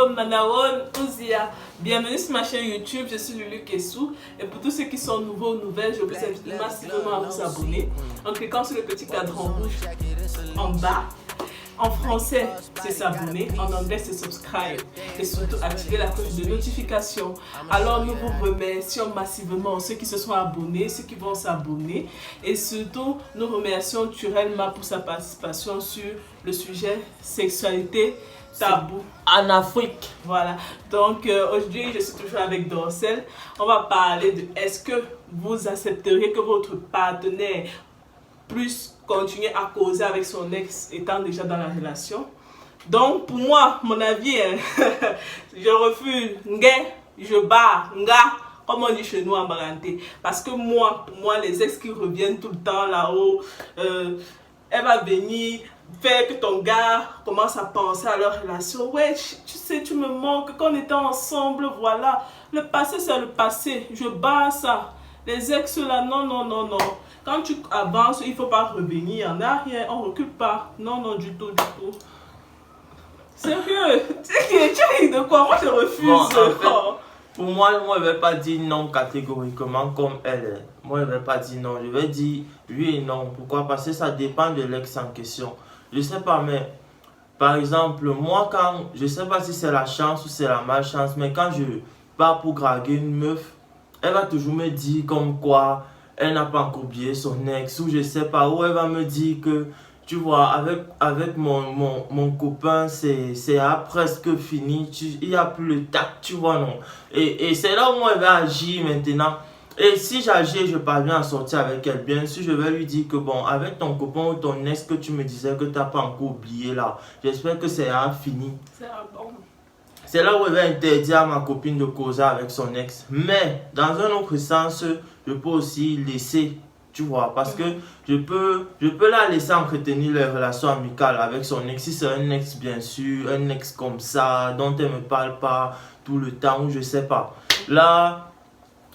Hello Manaon, Ouzia, bienvenue sur ma chaîne YouTube, je suis Lulu Kessou et pour tous ceux qui sont nouveaux ou nouvelles, je vous invite massivement à vous abonner en cliquant sur le petit cadran rouge en bas. En français, c'est s'abonner, en anglais, c'est subscribe et surtout activer la cloche de notification. Alors nous vous remercions massivement ceux qui se sont abonnés, ceux qui vont s'abonner et surtout nous remercions Turelma pour sa participation sur le sujet sexualité tabou en Afrique. Voilà, donc aujourd'hui je suis toujours avec Dorcel. On va parler de est-ce que vous accepteriez que votre partenaire puisse continuer à causer avec son ex étant déjà dans la relation. Donc pour moi, mon avis, je refuse, je bats, comme on dit chez nous en Baranté. Parce que moi, pour moi, les ex qui reviennent tout le temps là-haut, elle va venir faire que ton gars commence à penser à leur relation. Ouais, tu sais, tu me manques, quand on était ensemble, voilà. Le passé, c'est le passé. Je bats ça. Les ex là, non, non, non, non. Quand tu avances, il ne faut pas revenir en arrière. On ne recule pas. Non, non, du tout, du tout. Sérieux? Tu ris de quoi? Moi, je refuse. Bon, en fait, pour moi, je ne vais pas dire non catégoriquement comme elle est. Moi, je ne vais pas dire non. Je vais dire oui et non. Pourquoi? Parce que ça dépend de l'ex en question. Je ne sais pas, mais par exemple, moi, quand je ne sais pas si c'est la chance ou c'est la malchance, mais quand je pars pour draguer une meuf, elle va toujours me dire comme quoi elle n'a pas encore oublié son ex, ou je sais pas, où elle va me dire que, tu vois, avec mon copain, c'est presque fini, il n'y a plus le tact, tu vois, non. Et c'est là où moi, elle va agir maintenant. Et si j'agis, je parviens à sortir avec elle, bien sûr, je vais lui dire que bon, avec ton copain ou ton ex que tu me disais que tu n'as pas encore oublié là, j'espère que c'est fini. C'est bon. C'est là où elle va interdire à ma copine de causer avec son ex. Mais dans un autre sens, je peux aussi laisser, tu vois, parce que je peux la laisser entretenir les relations amicales avec son ex. Si c'est un ex, bien sûr, un ex comme ça, dont elle ne me parle pas tout le temps, ou je sais pas. Là,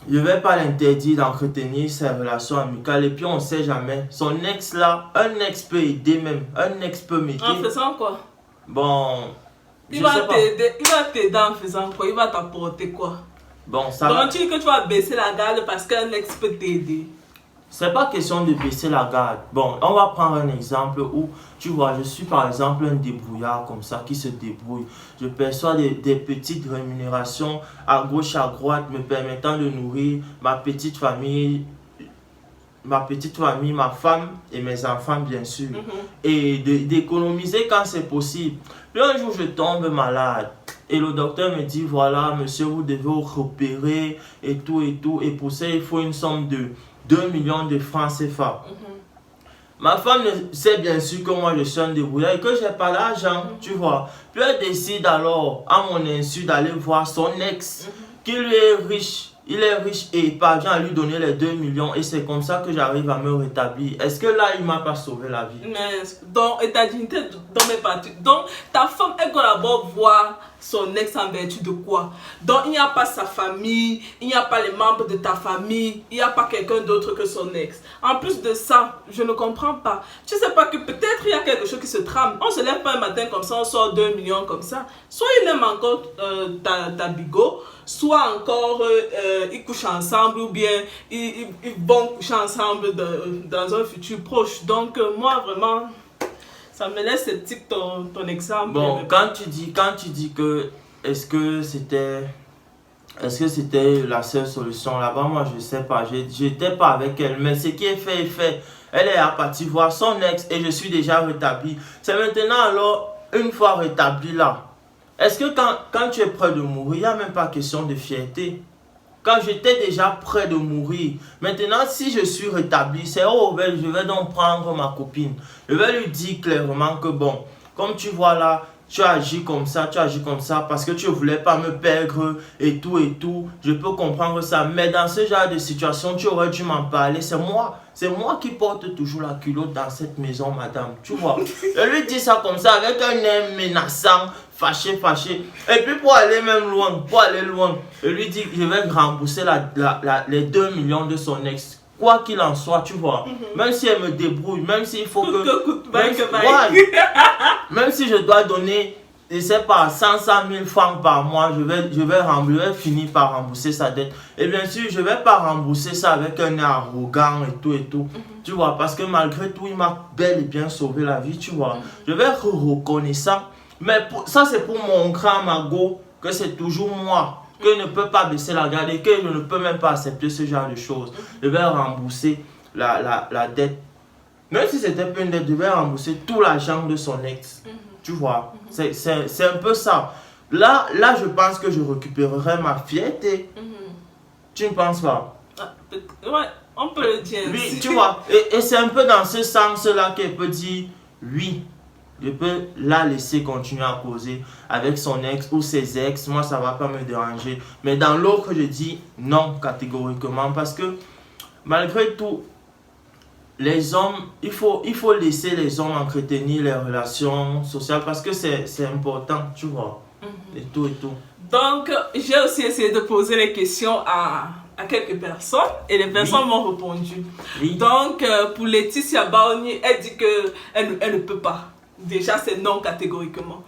je ne vais pas l'interdire d'entretenir ses relations amicales. Et puis, on ne sait jamais. Son ex là, un ex peut aider même. Un ex peut m'aider. En faisant quoi? Bon... Il va t'aider en faisant quoi? Il va t'apporter quoi? Bon, ça donc va. tu dis que tu vas baisser la garde parce qu'un ex peut t'aider. C'est pas question de baisser la garde. Bon, on va prendre un exemple où, tu vois, je suis par exemple un débrouillard comme ça qui se débrouille. Je perçois des petites rémunérations à gauche, à droite, me permettant de nourrir ma petite famille, ma femme et mes enfants, bien sûr. Et d'économiser quand c'est possible. Puis un jour, je tombe malade. Et le docteur me dit, voilà, monsieur, vous devez vous repérer et tout et tout. Et pour ça, il faut une somme de 2 millions de francs CFA. Ma femme sait bien sûr que moi, je suis un débrouillard et que je n'ai pas d'argent, tu vois. Puis elle décide alors, à mon insu, d'aller voir son ex, qui lui est riche. Il est riche et il parvient à lui donner les 2 millions et c'est comme ça que j'arrive à me rétablir. Est-ce que là, il ne m'a pas sauvé la vie? Mais donc, et ta dignité dans mes parties. Donc, ta femme, elle collabore voir son ex en vertu de quoi? Donc, il n'y a pas sa famille, il n'y a pas les membres de ta famille, il n'y a pas quelqu'un d'autre que son ex. En plus de ça, je ne comprends pas. Tu sais pas que peut-être il y a quelque chose qui se trame. On se lève pas un matin comme ça, on sort 2 millions comme ça. Soit il aime encore ta bigot, soit encore ils couchent ensemble ou bien ils vont coucher ensemble dans un futur proche. Donc moi vraiment, ça me laisse sceptique ton exemple. Bon, quand tu dis que est-ce que c'était la seule solution là-bas, moi je sais pas, j'étais pas avec elle, mais ce qui est fait est fait. Elle est partie voir son ex et je suis déjà rétabli. C'est maintenant alors, une fois rétabli là, est-ce que quand tu es prêt de mourir, il n'y a même pas question de fierté? Quand j'étais déjà prêt de mourir, maintenant si je suis rétabli, c'est je vais donc prendre ma copine. Je vais lui dire clairement que bon, comme tu vois là, tu agis comme ça parce que tu ne voulais pas me perdre et tout. Je peux comprendre ça, mais dans ce genre de situation, tu aurais dû m'en parler. C'est moi qui porte toujours la culotte dans cette maison, madame. Tu vois, je lui dis ça comme ça avec un air menaçant, fâché. Et puis pour aller loin, je lui dis que je vais rembourser les 2 millions de son ex. Quoi qu'il en soit, tu vois, même si elle me débrouille, même s'il faut même si je dois donner je sais pas, 100 000 francs par mois, je vais finir par rembourser sa dette. Et bien sûr, je vais pas rembourser ça avec un air arrogant et tout et tout. Tu vois, parce que malgré tout, il m'a bel et bien sauvé la vie, tu vois. Je vais être reconnaissant. Mais ça, c'est pour montrer à ma go que c'est toujours moi, que je ne peux pas baisser la garde et que je ne peux même pas accepter ce genre de choses. Je vais rembourser la dette. Même si c'était pas une dette, je vais rembourser tout l'argent de son ex. Tu vois, c'est un peu ça. Là, je pense que je récupérerai ma fierté. Tu ne penses pas? Ouais, on peut le dire. Oui, tu vois. Et c'est un peu dans ce sens-là qu'elle peut dire oui. Je peux la laisser continuer à causer avec son ex ou ses ex. Moi, ça ne va pas me déranger. Mais dans l'autre, je dis non catégoriquement. Parce que malgré tout, les hommes, il faut laisser les hommes entretenir les relations sociales. Parce que c'est important, tu vois. Et tout et tout. Donc, j'ai aussi essayé de poser les questions à quelques personnes et les personnes m'ont répondu. Oui. Donc, pour Laetitia Baoni, elle dit qu'elle ne peut pas. Déjà, c'est non catégoriquement.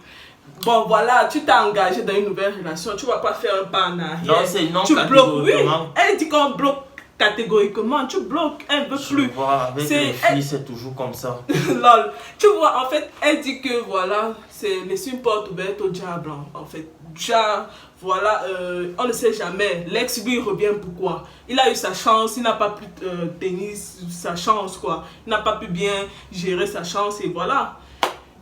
Bon, voilà, tu t'es engagé dans une nouvelle relation, tu ne vas pas faire un pas en arrière. Non, c'est non tu catégoriquement. Bloques. Oui, elle dit qu'on bloque catégoriquement, tu bloques, elle ne veut plus. Vois, avec les filles, c'est toujours comme ça. Lol. Tu vois, en fait, elle dit que voilà, c'est laisser une porte ouverte au diable, en fait. Déjà, voilà, on ne sait jamais. L'ex, lui, revient pourquoi? Il a eu sa chance, il n'a pas pu tenir sa chance, quoi. Il n'a pas pu bien gérer sa chance, et voilà.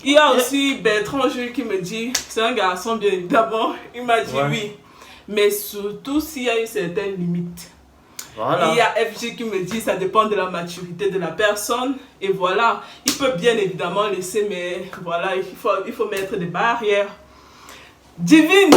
Il y a aussi Bertrand Jules qui me dit, c'est un garçon, bien évidemment. Il m'a dit oui. Mais surtout s'il y a une certaine limite. Voilà. Il y a FG qui me dit ça dépend de la maturité de la personne. Et voilà, il peut bien évidemment laisser, mais voilà, il faut mettre des barrières. Divine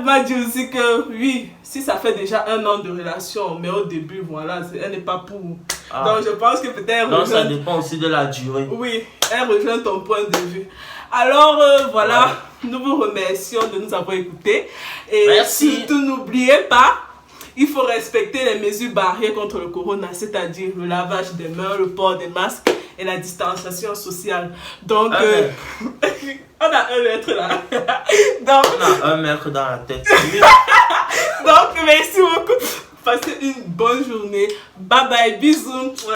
m'a dit aussi que oui, si ça fait déjà 1 an de relation, mais au début, voilà, elle n'est pas pour. Donc je pense que peut-être... Donc ça dépend aussi de la durée. Oui, elle rejoint ton point de vue. Alors voilà, nous vous remercions de nous avoir écoutés. Et merci. Surtout, n'oubliez pas, il faut respecter les mesures barrières contre le corona, c'est-à-dire le lavage des mains, le port des masques et la distanciation sociale. Donc, on a 1 mètre là. Donc, on a 1 mètre dans la tête. Donc, merci beaucoup. Passez une bonne journée. Bye bye, bisous.